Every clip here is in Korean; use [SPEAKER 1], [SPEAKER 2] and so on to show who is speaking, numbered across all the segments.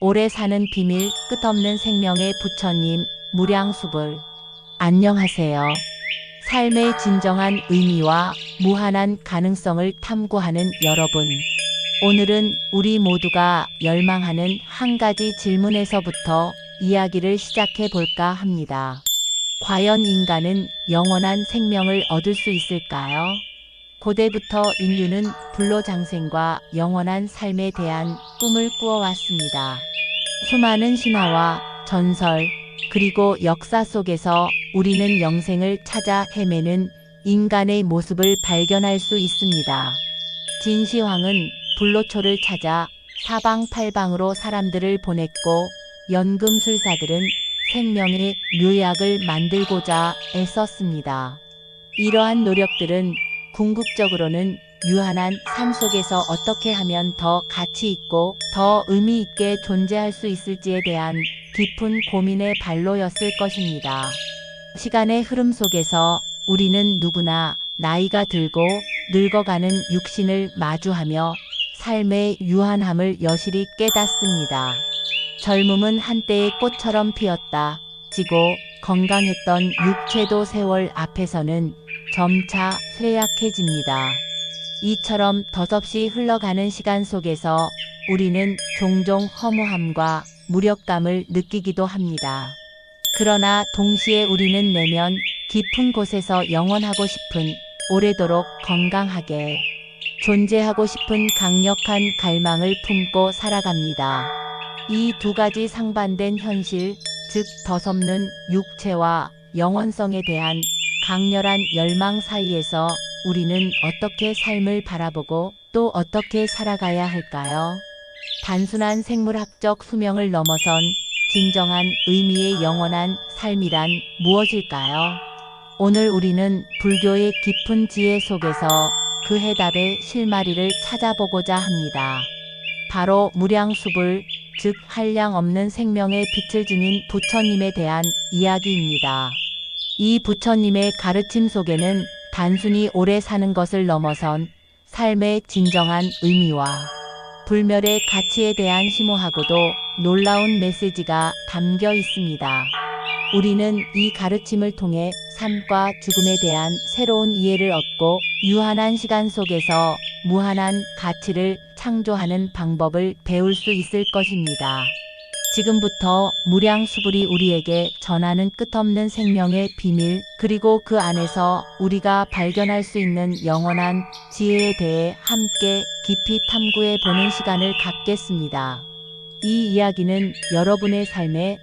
[SPEAKER 1] 오래 사는 비밀, 끝없는 생명의 부처님, 무량수불. 안녕하세요. 삶의 진정한 의미와 무한한 가능성을 탐구하는 여러분. 오늘은 우리 모두가 열망하는 한 가지 질문에서부터 이야기를 시작해 볼까 합니다. 과연 인간은 영원한 생명을 얻을 수 있을까요? 고대부터 인류는 불로장생과 영원한 삶에 대한 꿈을 꾸어왔습니다. 수많은 신화와 전설, 그리고 역사 속에서 우리는 영생을 찾아 헤매는 인간의 모습을 발견할 수 있습니다. 진시황은 불로초를 찾아 사방팔방으로 사람들을 보냈고, 연금술사들은 생명의 묘약을 만들고자 애썼습니다. 이러한 노력들은 궁극적으로는 유한한 삶 속에서 어떻게 하면 더 가치 있고 더 의미 있게 존재할 수 있을지에 대한 깊은 고민의 발로였을 것입니다. 시간의 흐름 속에서 우리는 누구나 나이가 들고 늙어가는 육신을 마주하며 삶의 유한함을 여실히 깨닫습니다. 젊음은 한때의 꽃처럼 피었다 지고 건강했던 육체도 세월 앞에서는 점차 쇠약해집니다. 이처럼 덧없이 흘러가는 시간 속에서 우리는 종종 허무함과 무력감을 느끼기도 합니다. 그러나 동시에 우리는 내면 깊은 곳에서 영원하고 싶은, 오래도록 건강하게 존재하고 싶은 강력한 갈망을 품고 살아갑니다. 이 두 가지 상반된 현실, 즉 덧없는 육체와 영원성에 대한 강렬한 열망 사이에서 우리는 어떻게 삶을 바라보고 또 어떻게 살아가야 할까요? 단순한 생물학적 수명을 넘어선 진정한 의미의 영원한 삶이란 무엇일까요? 오늘 우리는 불교의 깊은 지혜 속에서 그 해답의 실마리를 찾아보고자 합니다. 바로 무량수불, 즉 한량없는 생명의 빛을 지닌 부처님에 대한 이야기입니다. 이 부처님의 가르침 속에는 단순히 오래 사는 것을 넘어선 삶의 진정한 의미와 불멸의 가치에 대한 심오하고도 놀라운 메시지가 담겨 있습니다. 우리는 이 가르침을 통해 삶과 죽음에 대한 새로운 이해를 얻고 유한한 시간 속에서 무한한 가치를 창조하는 방법을 배울 수 있을 것입니다. 지금부터 무량수불이 우리에게 전하는 끝없는 생명의 비밀, 그리고 그 안에서 우리가 발견할 수 있는 영원한 지혜에 대해 함께 깊이 탐구해 보는 시간을 갖겠습니다. 이 이야기는 여러분의 삶에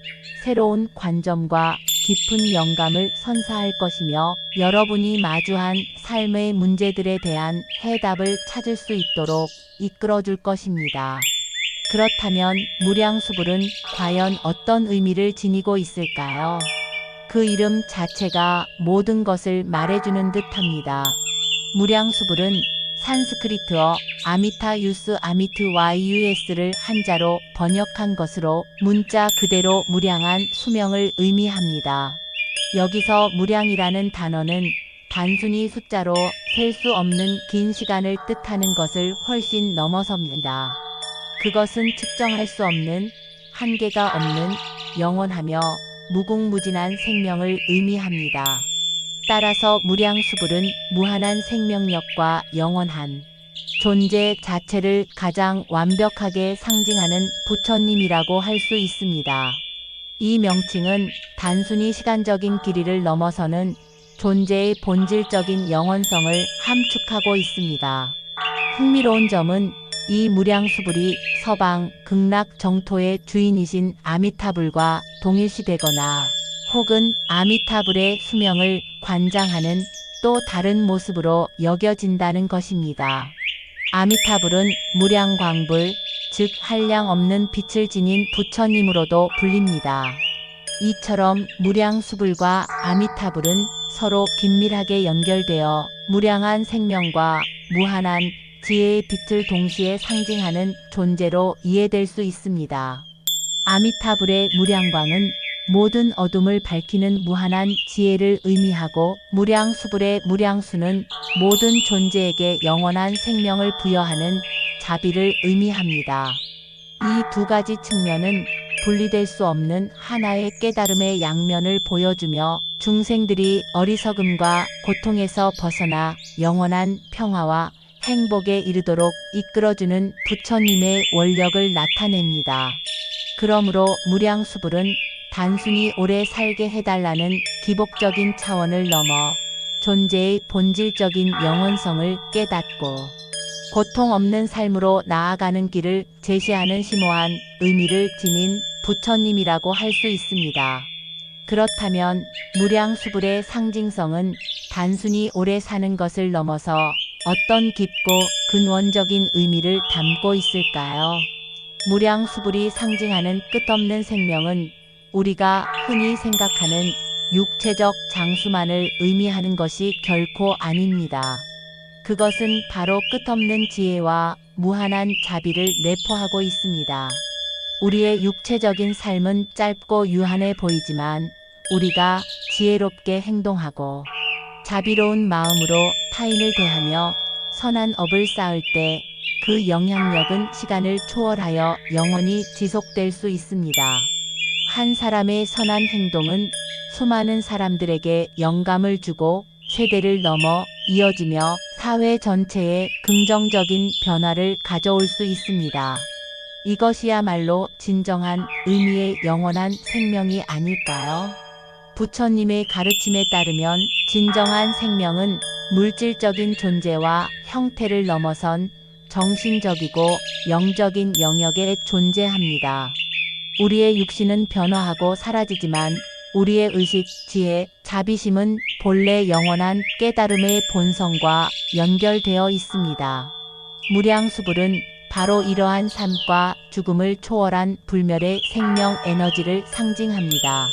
[SPEAKER 1] 새로운 관점과 깊은 영감을 선사할 것이며, 여러분이 마주한 삶의 문제들에 대한 해답을 찾을 수 있도록 이끌어줄 것입니다. 그렇다면 무량수불은 과연 어떤 의미를 지니고 있을까요? 그 이름 자체가 모든 것을 말해주는 듯합니다. 무량수불은 산스크리트어 아미타유스 아미트와이유스를 한자로 번역한 것으로 문자 그대로 무량한 수명을 의미합니다. 여기서 무량이라는 단어는 단순히 숫자로 셀 수 없는 긴 시간을 뜻하는 것을 훨씬 넘어섭니다. 그것은 측정할 수 없는, 한계가 없는, 영원하며 무궁무진한 생명을 의미합니다. 따라서 무량수불은 무한한 생명력과 영원한 존재 자체를 가장 완벽하게 상징하는 부처님이라고 할 수 있습니다. 이 명칭은 단순히 시간적인 길이를 넘어서는 존재의 본질적인 영원성을 함축하고 있습니다. 흥미로운 점은 이 무량수불이 서방 극락 정토의 주인이신 아미타불과 동일시되거나 혹은 아미타불의 수명을 관장하는 또 다른 모습으로 여겨진다는 것입니다. 아미타불은 무량광불, 즉 한량없는 빛을 지닌 부처님으로도 불립니다. 이처럼 무량수불과 아미타불은 서로 긴밀하게 연결되어 무량한 생명과 무한한 지혜의 빛을 동시에 상징하는 존재로 이해될 수 있습니다. 아미타불의 무량광은 모든 어둠을 밝히는 무한한 지혜를 의미하고, 무량수불의 무량수는 모든 존재에게 영원한 생명을 부여하는 자비를 의미합니다. 이 두 가지 측면은 분리될 수 없는 하나의 깨달음의 양면을 보여주며 중생들이 어리석음과 고통에서 벗어나 영원한 평화와 행복에 이르도록 이끌어주는 부처님의 원력을 나타냅니다. 그러므로 무량수불은 단순히 오래 살게 해달라는 기복적인 차원을 넘어 존재의 본질적인 영원성을 깨닫고 고통 없는 삶으로 나아가는 길을 제시하는 심오한 의미를 지닌 부처님이라고 할 수 있습니다. 그렇다면 무량수불의 상징성은 단순히 오래 사는 것을 넘어서 어떤 깊고 근원적인 의미를 담고 있을까요? 무량수불이 상징하는 끝없는 생명은 우리가 흔히 생각하는 육체적 장수만을 의미하는 것이 결코 아닙니다. 그것은 바로 끝없는 지혜와 무한한 자비를 내포하고 있습니다. 우리의 육체적인 삶은 짧고 유한해 보이지만 우리가 지혜롭게 행동하고 자비로운 마음으로 타인을 대하며 선한 업을 쌓을 때 그 영향력은 시간을 초월하여 영원히 지속될 수 있습니다. 한 사람의 선한 행동은 수많은 사람들에게 영감을 주고 세대를 넘어 이어지며 사회 전체에 긍정적인 변화를 가져올 수 있습니다. 이것이야말로 진정한 의미의 영원한 생명이 아닐까요? 부처님의 가르침에 따르면 진정한 생명은 물질적인 존재와 형태를 넘어선 정신적이고 영적인 영역에 존재합니다. 우리의 육신은 변화하고 사라지지만 우리의 의식, 지혜, 자비심은 본래 영원한 깨달음의 본성과 연결되어 있습니다. 무량수불은 바로 이러한 삶과 죽음을 초월한 불멸의 생명 에너지를 상징합니다.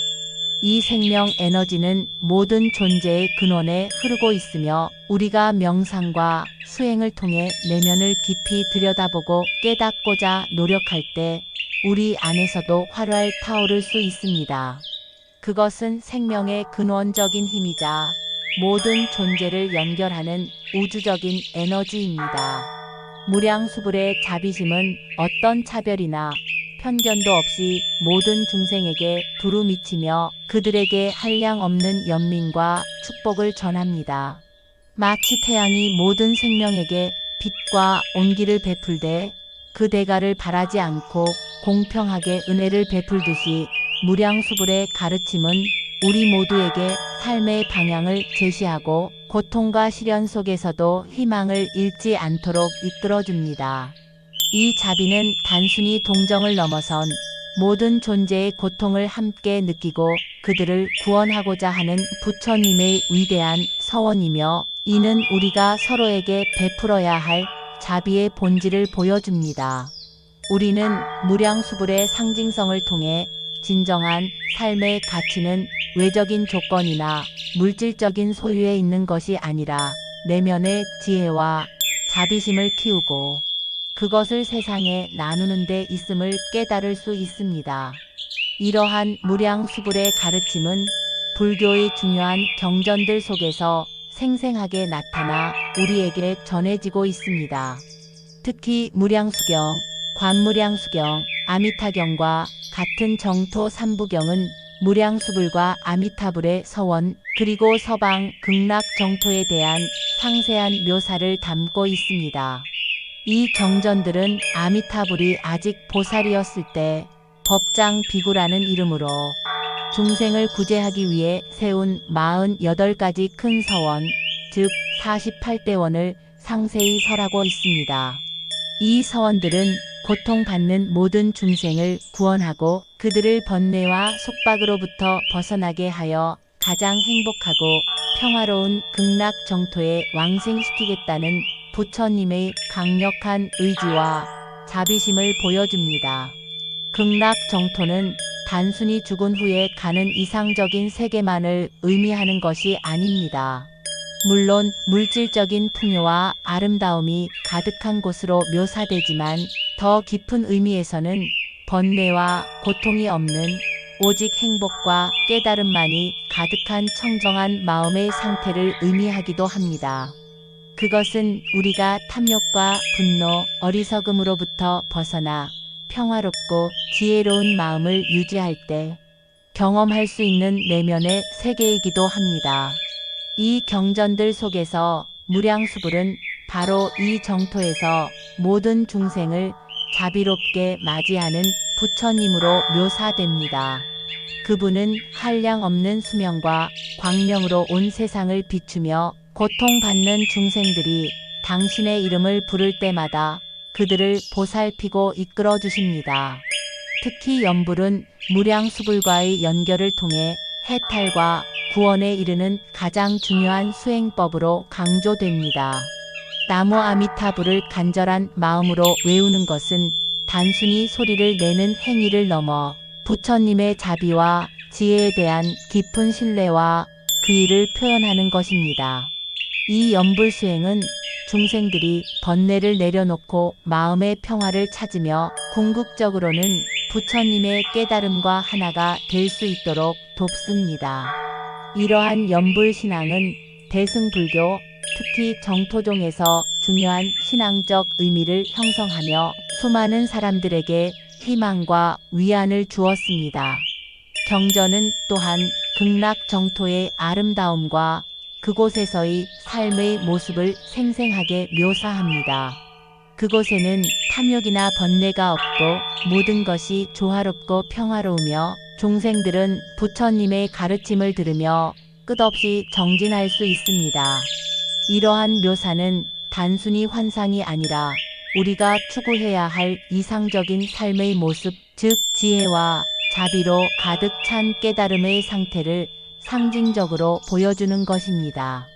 [SPEAKER 1] 이 생명 에너지는 모든 존재의 근원에 흐르고 있으며 우리가 명상과 수행을 통해 내면을 깊이 들여다보고 깨닫고자 노력할 때 우리 안에서도 활활 타오를 수 있습니다. 그것은 생명의 근원적인 힘이자 모든 존재를 연결하는 우주적인 에너지입니다. 무량수불의 자비심은 어떤 차별이나 편견도 없이 모든 중생에게 두루 미치며 그들에게 한량없는 연민과 축복을 전합니다. 마치 태양이 모든 생명에게 빛과 온기를 베풀되 그 대가를 바라지 않고 공평하게 은혜를 베풀듯이 무량수불의 가르침은 우리 모두에게 삶의 방향을 제시하고 고통과 시련 속에서도 희망을 잃지 않도록 이끌어줍니다. 이 자비는 단순히 동정을 넘어선 모든 존재의 고통을 함께 느끼고 그들을 구원하고자 하는 부처님의 위대한 서원이며 이는 우리가 서로에게 베풀어야 할 자비의 본질을 보여줍니다. 우리는 무량수불의 상징성을 통해 진정한 삶의 가치는 외적인 조건이나 물질적인 소유에 있는 것이 아니라 내면의 지혜와 자비심을 키우고 그것을 세상에 나누는 데 있음을 깨달을 수 있습니다. 이러한 무량수불의 가르침은 불교의 중요한 경전들 속에서 생생하게 나타나 우리에게 전해지고 있습니다. 특히 무량수경, 관무량수경, 아미타경과 같은 정토 삼부경은 무량수불과 아미타불의 서원 그리고 서방 극락 정토에 대한 상세한 묘사를 담고 있습니다. 이 경전들은 아미타불이 아직 보살이었을 때 법장 비구라는 이름으로 중생을 구제하기 위해 세운 48가지 큰 서원, 즉 48대원을 상세히 설하고 있습니다. 이 서원들은 고통받는 모든 중생을 구원하고 그들을 번뇌와 속박으로부터 벗어나게 하여 가장 행복하고 평화로운 극락 정토에 왕생시키겠다는 부처님의 강력한 의지와 자비심을 보여줍니다. 극락 정토는 단순히 죽은 후에 가는 이상적인 세계만을 의미하는 것이 아닙니다. 물론 물질적인 풍요와 아름다움이 가득한 곳으로 묘사되지만 더 깊은 의미에서는 번뇌와 고통이 없는 오직 행복과 깨달음만이 가득한 청정한 마음의 상태를 의미하기도 합니다. 그것은 우리가 탐욕과 분노, 어리석음으로부터 벗어나 평화롭고 지혜로운 마음을 유지할 때 경험할 수 있는 내면의 세계이기도 합니다. 이 경전들 속에서 무량수불은 바로 이 정토에서 모든 중생을 자비롭게 맞이하는 부처님으로 묘사됩니다. 그분은 한량없는 수명과 광명으로 온 세상을 비추며 고통받는 중생들이 당신의 이름을 부를 때마다 그들을 보살피고 이끌어 주십니다. 특히 연불은 무량수불과의 연결을 통해 해탈과 구원에 이르는 가장 중요한 수행법으로 강조됩니다. 나무 아미타불을 간절한 마음으로 외우는 것은 단순히 소리를 내는 행위를 넘어 부처님의 자비와 지혜에 대한 깊은 신뢰와 귀의를 표현하는 것입니다. 이 연불 수행은 중생들이 번뇌를 내려놓고 마음의 평화를 찾으며 궁극적으로는 부처님의 깨달음과 하나가 될 수 있도록 돕습니다. 이러한 연불 신앙은 대승불교, 특히 정토종에서 중요한 신앙적 의미를 형성하며 수많은 사람들에게 희망과 위안을 주었습니다. 경전은 또한 극락 정토의 아름다움과 그곳에서의 삶의 모습을 생생하게 묘사합니다. 그곳에는 탐욕이나 번뇌가 없고 모든 것이 조화롭고 평화로우며 중생들은 부처님의 가르침을 들으며 끝없이 정진할 수 있습니다. 이러한 묘사는 단순히 환상이 아니라 우리가 추구해야 할 이상적인 삶의 모습, 즉 지혜와 자비로 가득 찬 깨달음의 상태를 상징적으로 보여주는 것입니다.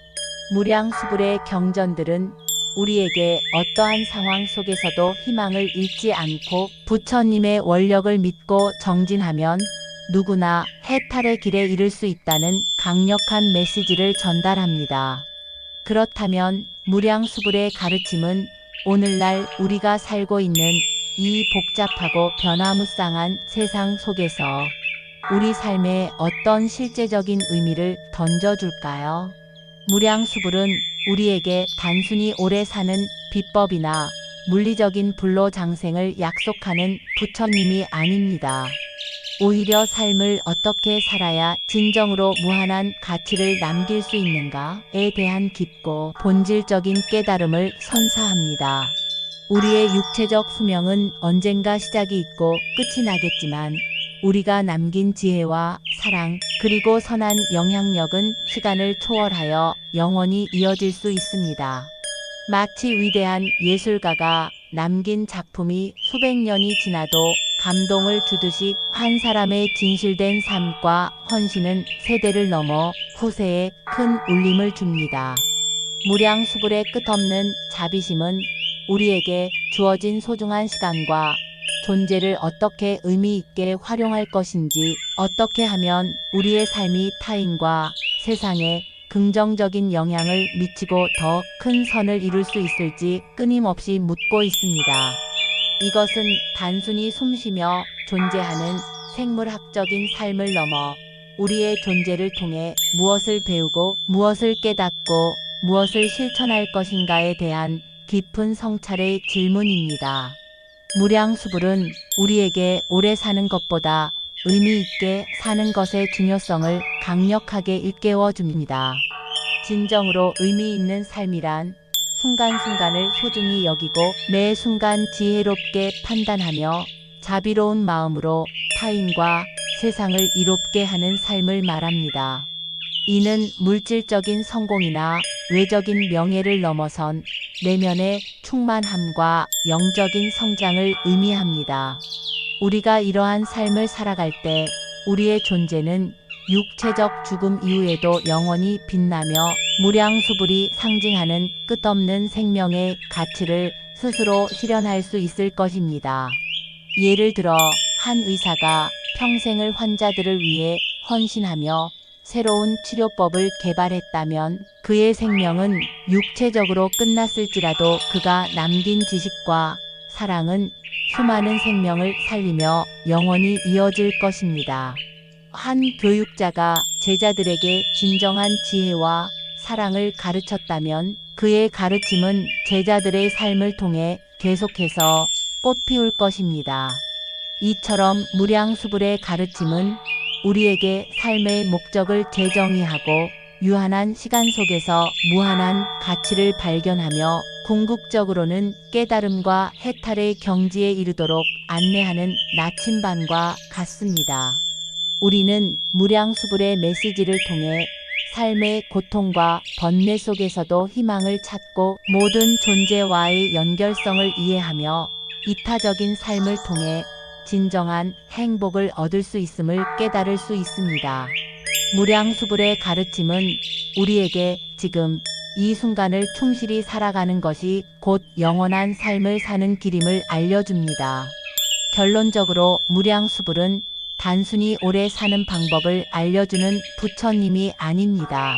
[SPEAKER 1] 무량수불의 경전들은 우리에게 어떠한 상황 속에서도 희망을 잃지 않고 부처님의 원력을 믿고 정진하면 누구나 해탈의 길에 이를 수 있다는 강력한 메시지를 전달합니다. 그렇다면 무량수불의 가르침은 오늘날 우리가 살고 있는 이 복잡하고 변화무쌍한 세상 속에서 우리 삶에 어떤 실제적인 의미를 던져줄까요? 무량수불은 우리에게 단순히 오래 사는 비법이나 물리적인 불로장생을 약속하는 부처님이 아닙니다. 오히려 삶을 어떻게 살아야 진정으로 무한한 가치를 남길 수 있는가에 대한 깊고 본질적인 깨달음을 선사합니다. 우리의 육체적 수명은 언젠가 시작이 있고 끝이 나겠지만 우리가 남긴 지혜와 사랑 그리고 선한 영향력은 시간을 초월하여 영원히 이어질 수 있습니다. 마치 위대한 예술가가 남긴 작품이 수백 년이 지나도 감동을 주듯이 한 사람의 진실된 삶과 헌신은 세대를 넘어 후세에 큰 울림을 줍니다. 무량수불의 끝없는 자비심은 우리에게 주어진 소중한 시간과 존재를 어떻게 의미 있게 활용할 것인지, 어떻게 하면 우리의 삶이 타인과 세상에 긍정적인 영향을 미치고 더 큰 선을 이룰 수 있을지 끊임없이 묻고 있습니다. 이것은 단순히 숨쉬며 존재하는 생물학적인 삶을 넘어 우리의 존재를 통해 무엇을 배우고 무엇을 깨닫고 무엇을 실천할 것인가에 대한 깊은 성찰의 질문입니다. 무량수불은 우리에게 오래 사는 것보다 의미 있게 사는 것의 중요성을 강력하게 일깨워 줍니다. 진정으로 의미 있는 삶이란 순간순간을 소중히 여기고 매 순간 지혜롭게 판단하며 자비로운 마음으로 타인과 세상을 이롭게 하는 삶을 말합니다. 이는 물질적인 성공이나 외적인 명예를 넘어선 내면의 충만함과 영적인 성장을 의미합니다. 우리가 이러한 삶을 살아갈 때 우리의 존재는 육체적 죽음 이후에도 영원히 빛나며 무량수불이 상징하는 끝없는 생명의 가치를 스스로 실현할 수 있을 것입니다. 예를 들어 한 의사가 평생을 환자들을 위해 헌신하며 새로운 치료법을 개발했다면 그의 생명은 육체적으로 끝났을지라도 그가 남긴 지식과 사랑은 수많은 생명을 살리며 영원히 이어질 것입니다. 한 교육자가 제자들에게 진정한 지혜와 사랑을 가르쳤다면 그의 가르침은 제자들의 삶을 통해 계속해서 꽃피울 것입니다. 이처럼 무량수불의 가르침은 우리에게 삶의 목적을 재정의하고 유한한 시간 속에서 무한한 가치를 발견하며 궁극적으로는 깨달음과 해탈의 경지에 이르도록 안내하는 나침반과 같습니다. 우리는 무량수불의 메시지를 통해 삶의 고통과 번뇌 속에서도 희망을 찾고 모든 존재와의 연결성을 이해하며 이타적인 삶을 통해 진정한 행복을 얻을 수 있음을 깨달을 수 있습니다. 무량수불의 가르침은 우리에게 지금 이 순간을 충실히 살아가는 것이 곧 영원한 삶을 사는 길임을 알려줍니다. 결론적으로 무량수불은 단순히 오래 사는 방법을 알려주는 부처님이 아닙니다.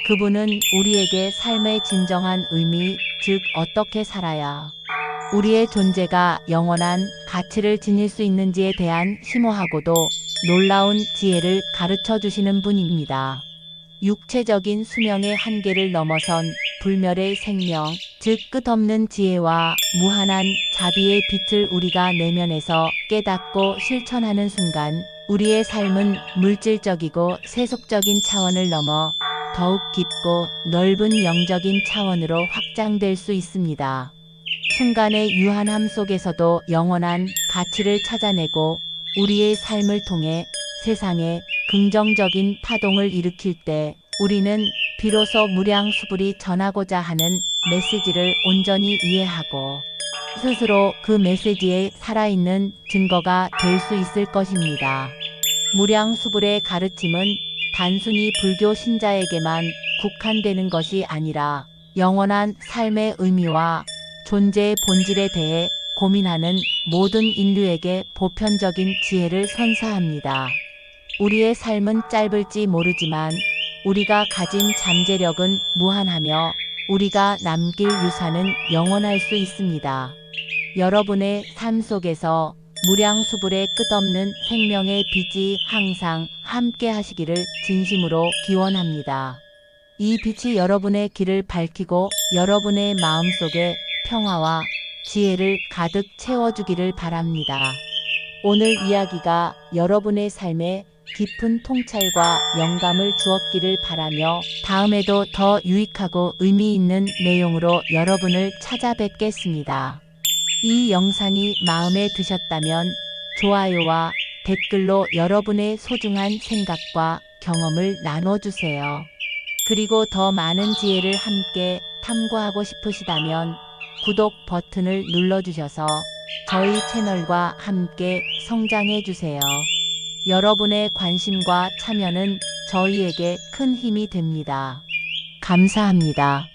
[SPEAKER 1] 그분은 우리에게 삶의 진정한 의미, 즉 어떻게 살아야 우리의 존재가 영원한 가치를 지닐 수 있는지에 대한 심오하고도 놀라운 지혜를 가르쳐 주시는 분입니다. 육체적인 수명의 한계를 넘어선 불멸의 생명, 즉 끝없는 지혜와 무한한 자비의 빛을 우리가 내면에서 깨닫고 실천하는 순간 우리의 삶은 물질적이고 세속적인 차원을 넘어 더욱 깊고 넓은 영적인 차원으로 확장될 수 있습니다. 순간의 유한함 속에서도 영원한 가치를 찾아내고 우리의 삶을 통해 세상에 긍정적인 파동을 일으킬 때 우리는 비로소 무량수불이 전하고자 하는 메시지를 온전히 이해하고 스스로 그 메시지에 살아있는 증거가 될 수 있을 것입니다. 무량수불의 가르침은 단순히 불교 신자에게만 국한되는 것이 아니라 영원한 삶의 의미와 존재의 본질에 대해 고민하는 모든 인류에게 보편적인 지혜를 선사합니다. 우리의 삶은 짧을지 모르지만 우리가 가진 잠재력은 무한하며 우리가 남길 유산은 영원할 수 있습니다. 여러분의 삶 속에서 무량수불의 끝없는 생명의 빛이 항상 함께 하시기를 진심으로 기원합니다. 이 빛이 여러분의 길을 밝히고 여러분의 마음속에 평화와 지혜를 가득 채워주기를 바랍니다. 오늘 이야기가 여러분의 삶에 깊은 통찰과 영감을 주었기를 바라며 다음에도 더 유익하고 의미 있는 내용으로 여러분을 찾아뵙겠습니다. 이 영상이 마음에 드셨다면 좋아요와 댓글로 여러분의 소중한 생각과 경험을 나눠주세요. 그리고 더 많은 지혜를 함께 탐구하고 싶으시다면 구독 버튼을 눌러주셔서 저희 채널과 함께 성장해주세요. 여러분의 관심과 참여는 저희에게 큰 힘이 됩니다. 감사합니다.